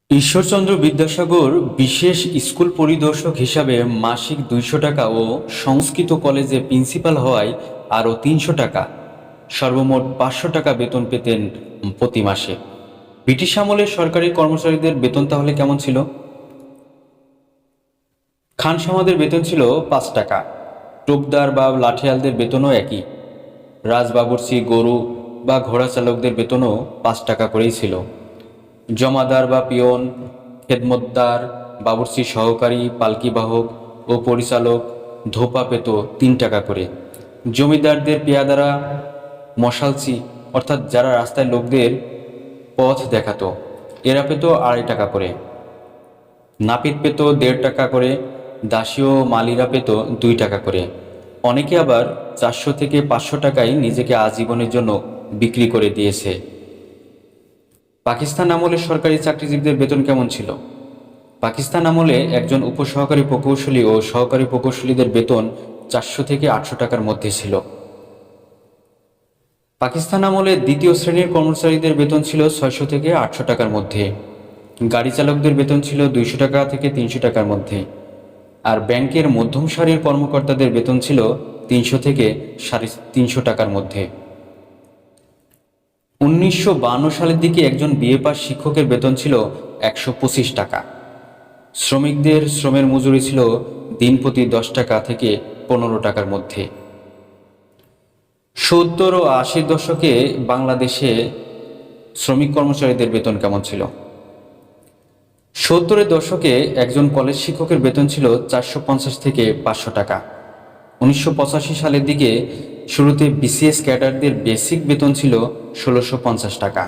ঈশ্বরচন্দ্র বিদ্যাসাগর বিশেষ স্কুল পরিদর্শক হিসাবে মাসিক 200 টাকা ও সংস্কৃত কলেজে প্রিন্সিপাল হওয়ায় আরও 300 টাকা, সর্বমোট 500 টাকা বেতন পেতেন প্রতি মাসে। ব্রিটিশ আমলের সরকারি কর্মচারীদের বেতন তাহলে কেমন ছিল? খান সামাদের বেতন ছিল 5 টাকা। টোপদার বা লাঠিয়ালদের বেতনও একই। রাজবাবুর্চি, গরু বা ঘোড়া চালকদের বেতনও 5 টাকা করেই ছিল। জমাদার বা পিয়ন, খেদমতদার, বাবুর্চি সহকারী, পালকি বাহক ও পরিচালক ধোপা পেত 3 টাকা করে। জমিদারদের পেয়াদারা, মশালচি অর্থাৎ যারা রাস্তায় লোকদের পথ দেখাতো, এরা পেত 2.5 টাকা করে। নাপিত পেত 1.5 টাকা করে। দাসী ও মালিরা পেত 2 টাকা করে। অনেকে আবার 400 থেকে 500 টাকায় নিজেকে আজীবনের জন্য বিক্রি করে দিয়েছে। পাকিস্তান আমলে সরকারি চাকরিজীবীদের বেতন কেমন ছিল? পাকিস্তান আমলে একজন উপসহকারী প্রকৌশলী ও সহকারী প্রকৌশলীদের বেতন 400 থেকে 800 টাকার মধ্যে ছিল। পাকিস্তান আমলে দ্বিতীয় শ্রেণীর কর্মচারীদের বেতন ছিল 600 থেকে 800 টাকার মধ্যে। গাড়ি চালকদের বেতন ছিল 200 টাকা থেকে 300 টাকার মধ্যে। আর ব্যাংকের মধ্যম সারির কর্মকর্তাদের বেতন ছিল 300 থেকে 350 টাকার মধ্যে। 1952 সালের দিকে একজন বিএ পাস শিক্ষকের বেতন ছিল 125 টাকা। শ্রমিকদের শ্রমের মজুরি ছিল দিন প্রতি 10 টাকা থেকে 15 টাকার মধ্যে। 70 ও 80 দশকে বাংলাদেশে শ্রমিক কর্মচারীদের বেতন কেমন ছিল? 70-এর দশকে একজন কলেজ শিক্ষকের বেতন ছিল 450 থেকে 500 টাকা। 1985 সালের দিকে শুরুতে বিসিএস ক্যাডারদের বেসিক বেতন ছিল 1650 টাকা।